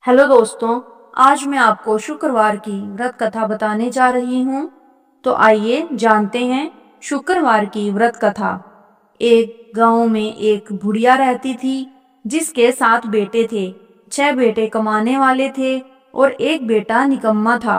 Hello दोस्तों, आज मैं आपको शुक्रवार की व्रत कथा बताने जा रही हूँ। तो आइए जानते हैं शुक्रवार की व्रत कथा। एक गांव में एक बुढ़िया रहती थी जिसके 7 बेटे थे। 6 बेटे कमाने वाले थे और एक बेटा निकम्मा था।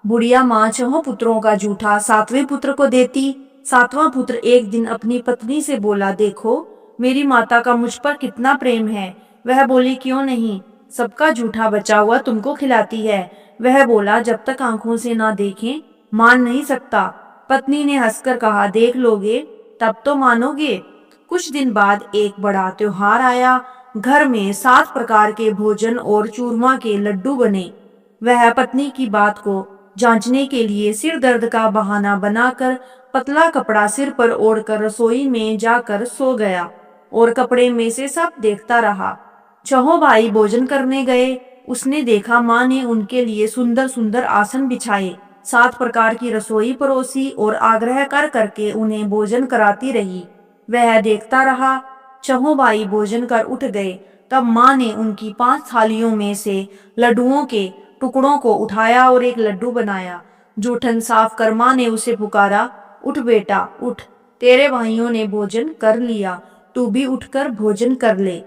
बुढ़िया माँ 6 पुत्रों का जूठा 7वें पुत्र को देती। 7वां पुत्र एक दिन अपनी पत्नी से बोला, देखो मेरी माता का मुझ पर कितना प्रेम है। वह बोली, क्यों नहीं, सबका जूठा बचा हुआ तुमको खिलाती है। वह बोला, जब तक आंखों से ना देखें मान नहीं सकता। पत्नी ने हंसकर कहा, देख लोगे तब तो मानोगे। कुछ दिन बाद एक बड़ा त्योहार आया। घर में 7 प्रकार के भोजन और चूरमा के लड्डू बने। वह पत्नी की बात को जांचने के लिए सिर दर्द का बहाना बनाकर पतला कपड़ा सिर पर ओढ़कर रसोई में जाकर सो गया और कपड़े में से सब देखता रहा। 6 भाई भोजन करने गए। उसने देखा माँ ने उनके लिए सुंदर सुंदर आसन बिछाए, 7 प्रकार की रसोई परोसी और आग्रह कर करके उन्हें भोजन कराती रही। वह देखता रहा। 6 भाई भोजन कर उठ गए। तब माँ ने उनकी 5 थालियों में से लड्डुओं के टुकड़ों को उठाया और एक लड्डू बनाया। जूठन साफ कर माँ ने उसे पुकारा, उठ बेटा उठ, तेरे भाइयों ने भोजन कर लिया, तू भी उठकर भोजन कर ले।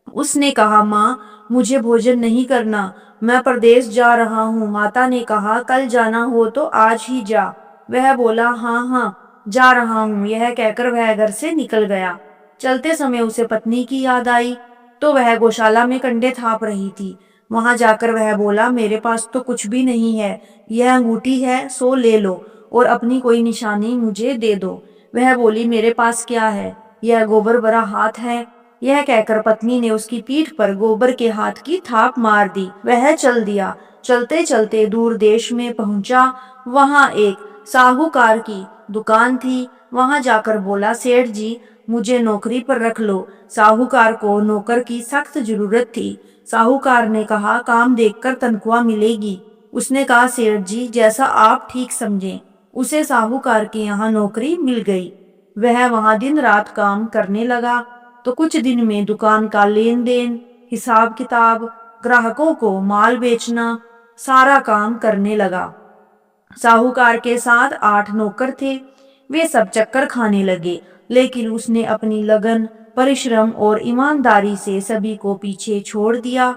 उसने कहा, माँ मुझे भोजन नहीं करना, मैं परदेश जा रहा हूँ। माता ने कहा, कल जाना हो तो आज ही जा। वह बोला, हाँ हाँ जा रहा हूँ। यह कहकर वह घर से निकल गया। चलते समय उसे पत्नी की याद आई तो वह गौशाला में कंडे थाप रही थी। वहां जाकर वह बोला, मेरे पास तो कुछ भी नहीं है, यह अंगूठी है, सो ले लो और अपनी कोई निशानी मुझे दे दो। वह बोली, मेरे पास क्या है, यह गोबर भरा हाथ है। यह कहकर पत्नी ने उसकी पीठ पर गोबर के हाथ की थाप मार दी। वह चल दिया। चलते चलते दूर देश में पहुंचा। वहां एक साहूकार की दुकान थी। वहां जाकर बोला, सेठ जी मुझे नौकरी पर रख लो। साहूकार को नौकर की सख्त जरूरत थी। साहूकार ने कहा, काम देखकर तनख्वाह मिलेगी। उसने कहा, सेठ जी जैसा आप ठीक समझें। उसे साहूकार के यहाँ नौकरी मिल गई। वह वहां दिन रात काम करने लगा। तो कुछ दिन में दुकान का लेन देन, हिसाब किताब, ग्राहकों को माल बेचना, सारा काम करने लगा। साहूकार के साथ 8 नौकर थे। वे सब चक्कर खाने लगे, लेकिन उसने अपनी लगन, परिश्रम और ईमानदारी से सभी को पीछे छोड़ दिया।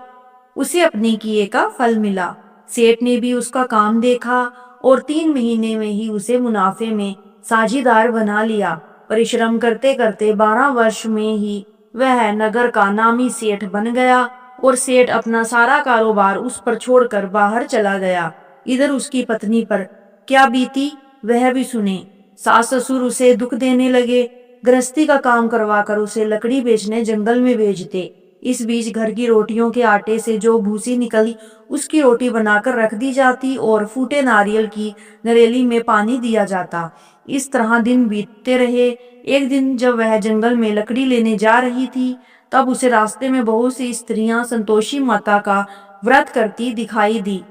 उसे अपने किए का फल मिला। सेठ ने भी उसका काम देखा और 3 महीने में ही उसे मुनाफे में साझीदार बना लिया। परिश्रम करते करते 12 वर्ष में ही वह नगर का नामी सेठ बन गया और सेठ अपना सारा कारोबार उस पर छोड़कर बाहर चला गया। इधर उसकी पत्नी पर क्या बीती वह भी सुने। सास ससुर उसे दुख देने लगे। गृहस्थी का काम करवाकर उसे लकड़ी बेचने जंगल में भेजते। इस बीच घर की रोटियों के आटे से जो भूसी निकली उसकी रोटी बनाकर रख दी जाती और फूटे नारियल की नरेली में पानी दिया जाता। इस तरह दिन बीतते रहे। एक दिन जब वह जंगल में लकड़ी लेने जा रही थी, तब उसे रास्ते में बहुत सी स्त्रियां संतोषी माता का व्रत करती दिखाई दी।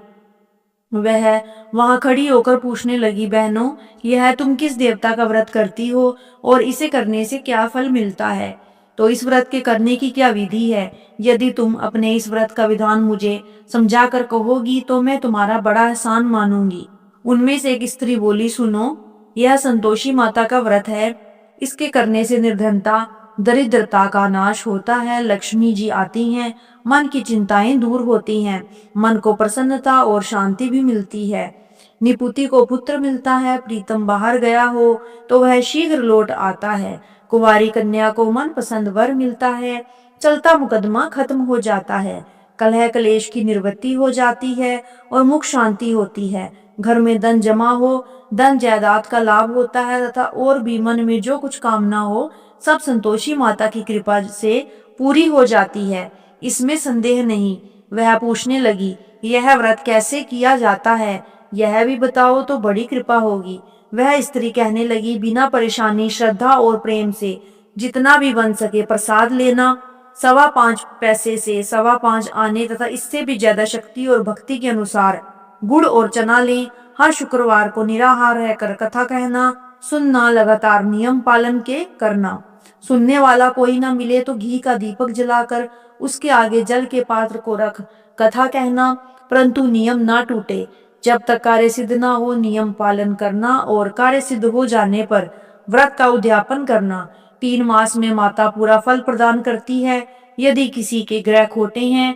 वह वहां खड़ी होकर पूछने लगी, बहनों यह तुम किस देवता का व्रत करती हो और इसे करने से क्या फल मिलता है? तो इस व्रत के करने की क्या विधि है? यदि तुम अपने इस व्रत का विधान मुझे समझा कर कहोगी तो मैं तुम्हारा बड़ा एहसान मानूंगी। उनमें से एक स्त्री बोली, सुनो, यह संतोषी माता का व्रत है। इसके करने से निर्धनता, दरिद्रता का नाश होता है, लक्ष्मी जी आती हैं, मन की चिंताएं दूर होती हैं, मन को प्रसन्नता और शांति भी मिलती है। निपुति को पुत्र मिलता है, प्रीतम बाहर गया हो तो वह शीघ्र लौट आता है, कुंवारी कन्या को मन पसंद वर मिलता है, चलता मुकदमा खत्म हो जाता है, कलह कलेश की निवृत्ति हो जाती है और मुख शांति होती है, घर में धन जमा हो, धन जायदाद का लाभ होता है तथा और भी मन में जो कुछ कामना हो सब संतोषी माता की कृपा से पूरी हो जाती है, इसमें संदेह नहीं। वह पूछने लगी, यह व्रत कैसे किया जाता है, यह भी बताओ तो बड़ी कृपा होगी। वह स्त्री कहने लगी, बिना परेशानी श्रद्धा और प्रेम से जितना भी बन सके प्रसाद लेना, 5.25 पैसे से 5.25 आने तथा इससे भी ज्यादा शक्ति और भक्ति के अनुसार गुड़ और चना लें। हर शुक्रवार को निराहार रहकर कथा कहना, सुनना, लगातार नियम पालन के करना। सुनने वाला कोई ना मिले तो घी का दीपक जलाकर उसके आगे जल के पात्र को रख कथा कहना, परंतु नियम ना टूटे। जब तक कार्य सिद्ध ना हो नियम पालन करना और कार्य सिद्ध हो जाने पर व्रत का उद्यापन करना। 3 मास में माता पूरा फल प्रदान करती है। यदि किसी के ग्रह खोटे हैं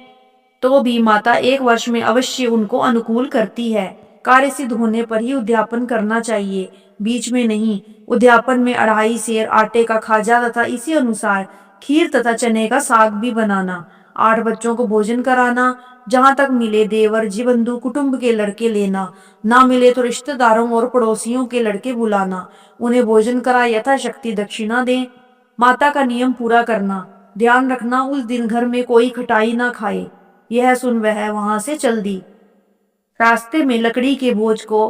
तो भी माता 1 वर्ष में अवश्य उनको अनुकूल करती है। कार्य सिद्ध होने पर ही उद्यापन करना चाहिए, बीच में नहीं। उद्यापन में 2.5 सेर आटे का खाजा तथा इसी अनुसार खीर तथा चने का साग भी बनाना। 8 बच्चों को भोजन कराना। जहाँ तक मिले देवर जी बंधु कुटुंब के लड़के लेना, ना मिले तो रिश्तेदारों और पड़ोसियों के लड़के बुलाना। उन्हें भोजन करा यथाशक्ति दक्षिणा दें। माता का नियम पूरा करना। ध्यान रखना उस दिन घर में कोई खटाई ना खाए। यह सुन वह वहां से चल दी। रास्ते में लकड़ी के बोझ को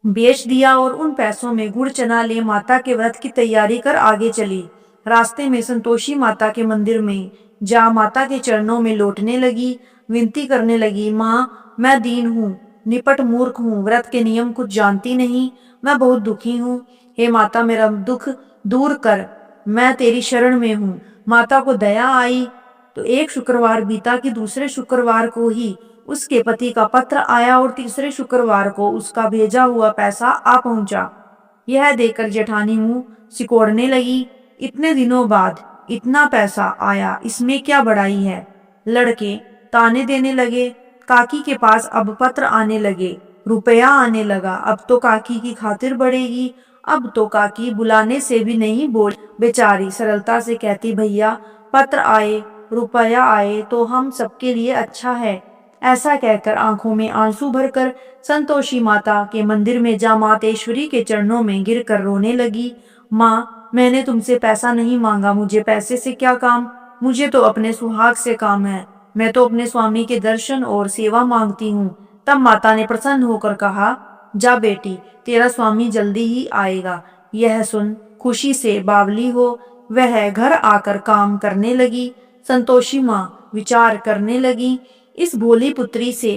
बेच दिया और उन पैसों में गुड़ चना ले माता के व्रत की तैयारी कर आगे चली। रास्ते में संतोषी माता के मंदिर में जा माता के चरणों में लौटने लगी, विनती करने लगी, माँ मैं दीन हूँ, निपट मूर्ख हूँ, व्रत के नियम कुछ जानती नहीं, मैं बहुत दुखी हूँ। हे माता मेरा दुख दूर कर, मैं तेरी शरण में हूँ। माता को दया आई तो एक शुक्रवार बीता कि दूसरे शुक्रवार को ही उसके पति का पत्र आया और तीसरे शुक्रवार को उसका भेजा हुआ पैसा आ पहुंचा। यह देखकर जेठानी मुंह सिकोड़ने लगी। इतने दिनों बाद इतना पैसा आया, इसमें क्या बड़ाई है। लड़के ताने देने लगे। काकी के पास अब पत्र आने लगे, रुपया आने लगा। अब तो काकी की खातिर बढ़ेगी। अब तो काकी बुलाने से भी नहीं बोल, बेचारी सरलता से कहती, भैया पत्र आए, रुपया आए तो हम सबके लिए अच्छा है। ऐसा कहकर आंखों में आंसू भरकर संतोषी माता के मंदिर में जा मातेश्वरी के चरणों में गिरकर रोने लगी। माँ मैंने तुमसे पैसा नहीं मांगा, मुझे पैसे से क्या काम, मुझे तो अपने सुहाग से काम है। मैं तो अपने स्वामी के दर्शन और सेवा मांगती हूँ। तब माता ने प्रसन्न होकर कहा, जा बेटी तेरा स्वामी जल्दी ही आएगा। यह सुन खुशी से बावली हो वह घर आकर काम करने लगी। संतोषी माँ विचार करने लगी, इस भोली पुत्री से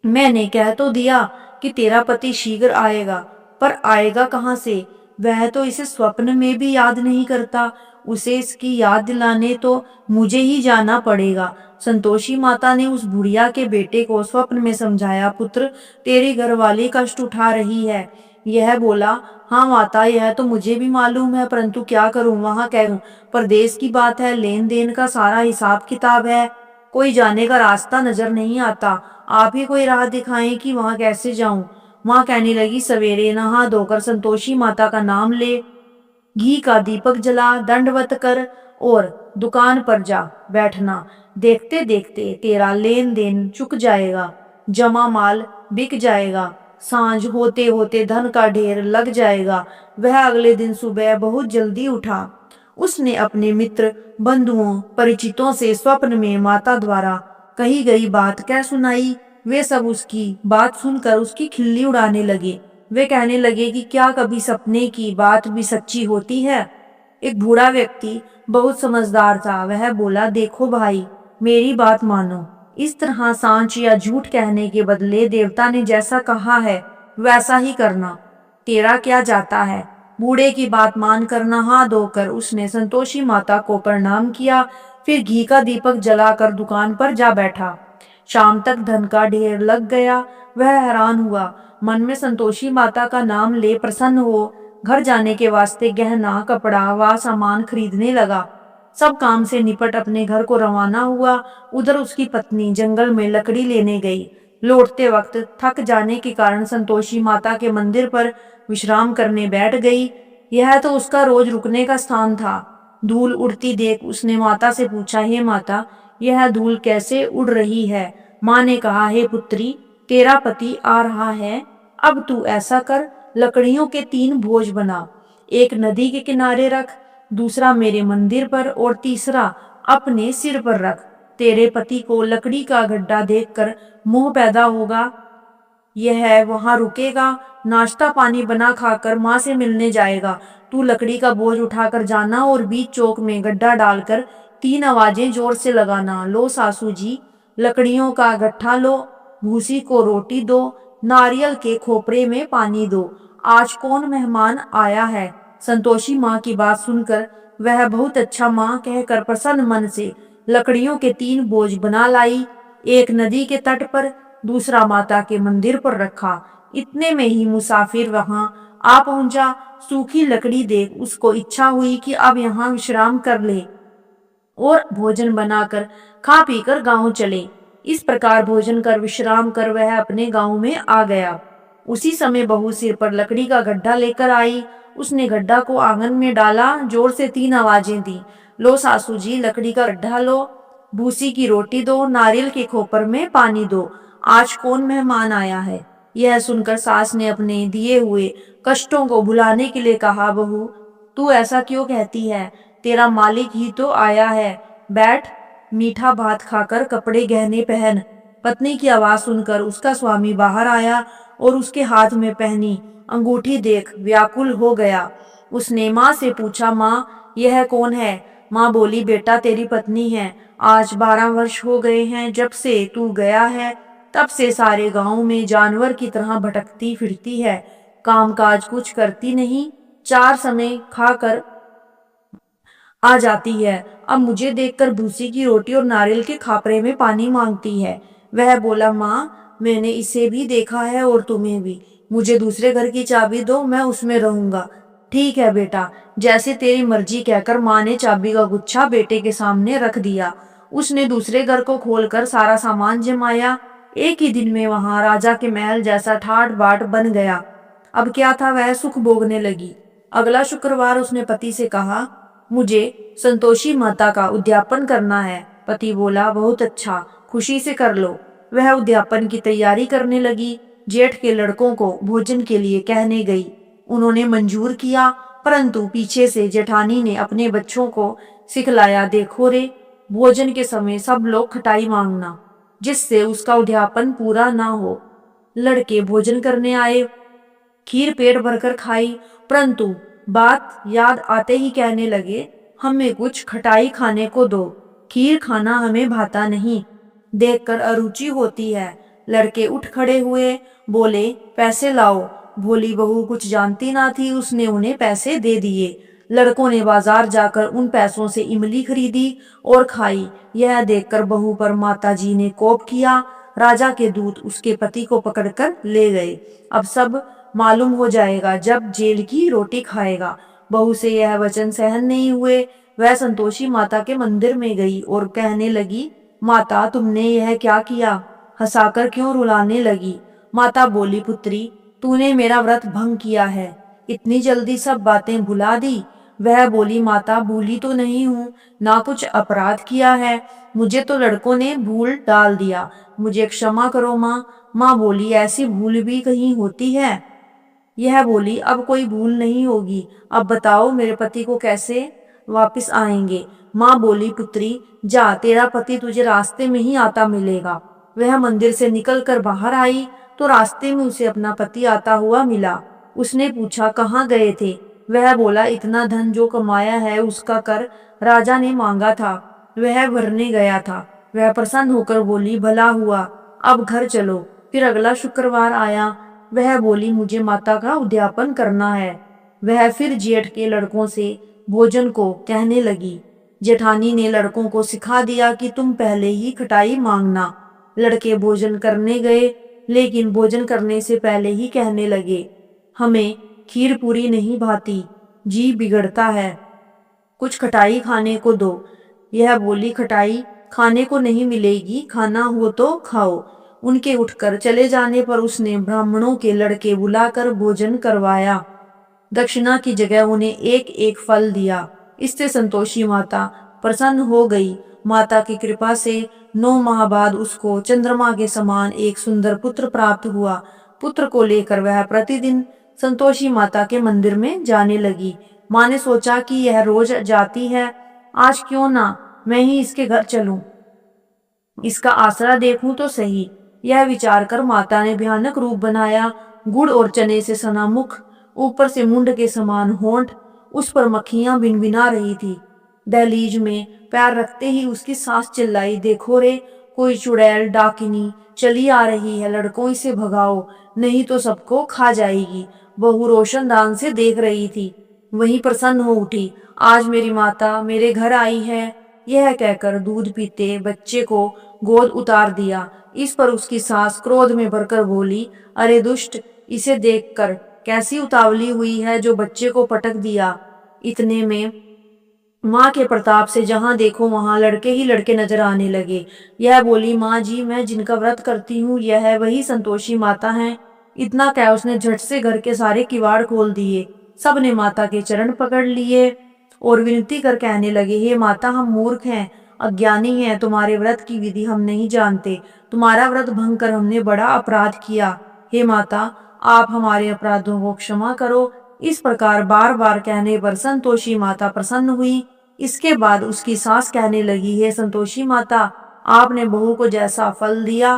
मैंने कह तो दिया कि तेरा पति शीघ्र आएगा, पर आएगा कहाँ से। वह तो इसे स्वप्न में भी याद नहीं करता, उसे इसकी याद दिलाने तो मुझे ही जाना पड़ेगा। संतोषी माता ने उस बुढ़िया के बेटे को स्वप्न में समझाया, पुत्र तेरी घरवाली कष्ट उठा रही है। यह बोला, हाँ माता यह तो मुझे भी मालूम है, परंतु क्या करूं, वहां करूं, परदेश की बात है, लेन देन का सारा हिसाब किताब है, कोई जाने का रास्ता नजर नहीं आता। आप ही कोई राह दिखाएं कि वहां कैसे जाऊं। माँ कहने लगी, सवेरे नहा धोकर संतोषी माता का नाम ले, घी का दीपक जला, दंडवत कर और दुकान पर जा बैठना। देखते देखते तेरा लेन देन चुक जाएगा, जमा माल बिक जाएगा, सांझ होते होते धन का ढेर लग जाएगा। वह अगले दिन सुबह बहुत जल्दी उठा। उसने अपने मित्र बंधुओं परिचितों से स्वप्न में माता द्वारा कही गई बात कह सुनाई। वे सब उसकी बात सुनकर उसकी खिल्ली उड़ाने लगे। वे कहने लगे कि क्या कभी सपने की बात भी सच्ची होती है। एक बूढ़ा व्यक्ति बहुत समझदार था। वह बोला, देखो भाई मेरी बात मानो, इस तरह सांच या झूठ कहने के बदले देवता ने जैसा कहा है वैसा ही करना, तेरा क्या जाता है। बूढ़े की बात मानकर नहा धोकर उसने संतोषी माता को प्रणाम किया, फिर घी का दीपक जलाकर दुकान पर जा बैठा। शाम तक धन का ढेर लग गया। वह हैरान हुआ, मन में संतोषी माता का नाम ले प्रसन्न हो घर जाने के वास्ते गहना कपड़ा व सामान खरीदने लगा। सब काम से निपट अपने घर को रवाना हुआ। उधर उसकी पत्नी जंगल में लकड़ी लेने गई। लौटते वक्त थक जाने के कारण संतोषी माता के मंदिर पर विश्राम करने बैठ गई। यह तो उसका रोज रुकने का स्थान था। धूल उड़ती देख उसने माता से पूछा, हे माता यह धूल कैसे उड़ रही है। माँ ने कहा, हे पुत्री तेरा पति आ रहा है, अब तू ऐसा कर, लकड़ियों के 3 बोझ बना, एक नदी के किनारे रख, दूसरा मेरे मंदिर पर और तीसरा अपने सिर पर रख। तेरे पति को लकड़ी का गड्ढा देखकर मोह पैदा होगा, यह वहां रुकेगा, नाश्ता पानी बना खाकर माँ से मिलने जाएगा। तू लकड़ी का बोझ उठाकर जाना और बीच चौक में गड्ढा डालकर 3 आवाजें जोर से लगाना, लो सासू जी लकड़ियों का गट्ठा लो, भूसी को रोटी दो, नारियल के खोपरे में पानी दो, आज कौन मेहमान आया है। संतोषी माँ की बात सुनकर वह बहुत अच्छा माँ कहकर प्रसन्न मन से लकड़ियों के 3 बोझ बना लाई। एक नदी के तट पर, दूसरा माता के मंदिर पर रखा। इतने में ही मुसाफिर वहां आ पहुंचा। सूखी लकड़ी देख उसको इच्छा हुई कि अब यहाँ विश्राम कर ले और भोजन बनाकर खा पीकर गांव चले। इस प्रकार भोजन कर विश्राम कर वह अपने गांव में आ गया। उसी समय बहू सिर पर लकड़ी का गड्ढा लेकर आई। उसने गड्ढा को आंगन में डाला। जोर से 3 आवाजें दी, लो सासू जी लकड़ी का गड्ढा लो, भूसी की रोटी दो, नारियल के खोपर में पानी दो, आज कौन मेहमान आया है। यह सुनकर सास ने अपने दिए हुए कष्टों को भुलाने के लिए कहा, बहू तू ऐसा क्यों कहती है, तेरा मालिक ही तो आया है, बैठ मीठा भात खाकर कपड़े गहने पहन। पत्नी की आवाज सुनकर उसका स्वामी बाहर आया और उसके हाथ में पहनी अंगूठी देख व्याकुल हो गया। उसने माँ से पूछा, माँ यह कौन है। माँ बोली, बेटा तेरी पत्नी है। आज 12 वर्ष हो गए हैं जब से तू गया है, तब से सारे गांव में जानवर की तरह भटकती फिरती है, कामकाज कुछ करती नहीं, 4 समय खाकर आ जाती है। अब मुझे देखकर भूसी की रोटी और नारियल के खापरे में पानी मांगती है। वह बोला, माँ मैंने इसे भी देखा है और तुम्हें भी। मुझे दूसरे घर की चाबी दो, मैं उसमें रहूंगा। ठीक है बेटा, जैसे तेरी मर्जी कहकर माँ ने चाबी का गुच्छा बेटे के सामने रख दिया। उसने दूसरे घर को खोलकर सारा सामान जमाया। एक ही दिन में वहां राजा के महल जैसा ठाट बाट बन गया। अब क्या था, वह सुख भोगने लगी। अगला शुक्रवार उसने पति से कहा, मुझे संतोषी माता का उद्यापन करना है। पति बोला, बहुत अच्छा, खुशी से कर लो। वह उद्यापन की तैयारी करने लगी। जेठ के लड़कों को भोजन के लिए कहने गई। उन्होंने मंजूर किया, परंतु पीछे से जेठानी ने अपने बच्चों को सिखलाया, देखो रे, भोजन के समय सब लोग खटाई मांगना, जिससे उसका उद्यापन पूरा ना हो। लड़के भोजन करने आए, खीर पेट भरकर खाई, परंतु बात याद आते ही कहने लगे, हमें कुछ खटाई खाने को दो, खीर खाना हमें भाता नहीं, देखकर अरुचि होती है। लड़के उठ खड़े हुए, बोले, पैसे लाओ। भोली बहू कुछ जानती ना थी, उसने उन्हें पैसे दे दिए। लड़कों ने बाजार जाकर उन पैसों से इमली खरीदी और खाई। यह देखकर बहू पर माताजी ने कोप किया। राजा के दूत उसके पति को पकड़कर ले गए। अब सब मालूम हो जाएगा जब जेल की रोटी खाएगा। बहू से यह वचन सहन नहीं हुए। वह संतोषी माता के मंदिर में गई और कहने लगी, माता तुमने यह क्या किया, हंसाकर क्यों रुलाने लगी। माता बोली, पुत्री तूने मेरा व्रत भंग किया है, इतनी जल्दी सब बातें भुला दी। वह बोली, माता भूली तो नहीं हूँ, ना कुछ अपराध किया है, मुझे तो लड़कों ने भूल डाल दिया, मुझे क्षमा करो माँ। माँ बोली, ऐसी भूल भी कहीं होती है। यह बोली, अब कोई भूल नहीं होगी, अब बताओ मेरे पति को कैसे वापस आएंगे। माँ बोली, पुत्री जा, तेरा पति तुझे रास्ते में ही आता मिलेगा। वह मंदिर से निकलकर बाहर आई तो रास्ते में उसे अपना पति आता हुआ मिला। उसने पूछा, कहाँ गए थे। वह बोला, इतना धन जो कमाया है उसका कर राजा ने मांगा था, वह भरने गया था। वह प्रसन्न होकर बोली, भला हुआ, अब घर चलो। फिर अगला शुक्रवार आया। वह बोली, मुझे माता का उद्यापन करना है। वह फिर जेठ के लड़कों से भोजन को कहने लगी। जेठानी ने लड़कों को सिखा दिया कि तुम पहले ही खटाई मांगना। लड़के भोजन करने गए, लेकिन भोजन करने से पहले ही कहने लगे, हमें खीर पूरी नहीं भाती, जी बिगड़ता है, कुछ खटाई खाने को दो। यह बोली, खटाई खाने को नहीं मिलेगी, खाना हो तो खाओ। उनके उठकर चले जाने पर उसने ब्राह्मणों के लड़के बुलाकर भोजन करवाया। दक्षिणा की जगह उन्हें एक एक फल दिया। इससे संतोषी माता प्रसन्न हो गई। माता की कृपा से 9 माह बाद उसको चंद्रमा के समान एक सुंदर पुत्र प्राप्त हुआ। पुत्र को लेकर वह प्रतिदिन संतोषी माता के मंदिर में जाने लगी। माँ ने सोचा कि यह रोज जाती है, आज क्यों ना मैं ही इसके घर चलूं, इसका आसरा देखूं तो सही। यह विचार कर माता ने भयानक रूप बनाया। गुड़ और चने से सना मुख, ऊपर से मुंड के समान होंठ, उस पर मक्खियां भिनभिना रही थी। दहलीज में पैर रखते ही उसकी सास चिल्लाई, देखो रे, कोई चुड़ैल डाकिनी चली आ रही है, लड़कों इसे भगाओ, नहीं तो सबको खा जाएगी। बहू रोशनदान से देख रही थी, वहीं प्रसन्न हो उठी, आज मेरी माता मेरे घर आई है, यह कहकर दूध पीते बच्चे को गोद उतार दिया। इस पर उसकी सास क्रोध में भरकर बोली, अरे दुष्ट, इसे देखकर कैसी उतावली हुई है जो बच्चे को पटक दिया। इतने में माँ के प्रताप से जहां देखो वहां लड़के ही लड़के नजर आने लगे। यह बोली, माँ जी, मैं जिनका व्रत करती हूँ यह वही संतोषी माता हैं। इतना कह उसने झट से घर के सारे किवाड़ खोल दिए। सब ने माता के चरण पकड़ लिए और विनती कर कहने लगे, हे माता, हम मूर्ख हैं, अज्ञानी हैं, तुम्हारे व्रत की विधि हम नहीं जानते। तुम्हारा व्रत भंग कर हमने बड़ा अपराध किया। हे माता, आप हमारे अपराधों को क्षमा करो। इस प्रकार बार बार कहने पर संतोषी माता प्रसन्न हुई। इसके बाद उसकी सास कहने लगी, हे संतोषी माता, आपने बहू को जैसा फल दिया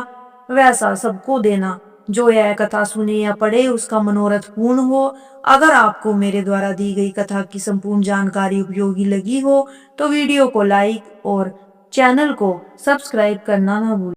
वैसा सबको देना। जो यह कथा सुने या पढ़े उसका मनोरथ पूर्ण हो। अगर आपको मेरे द्वारा दी गई कथा की संपूर्ण जानकारी उपयोगी लगी हो तो वीडियो को लाइक और चैनल को सब्सक्राइब करना ना भूलें।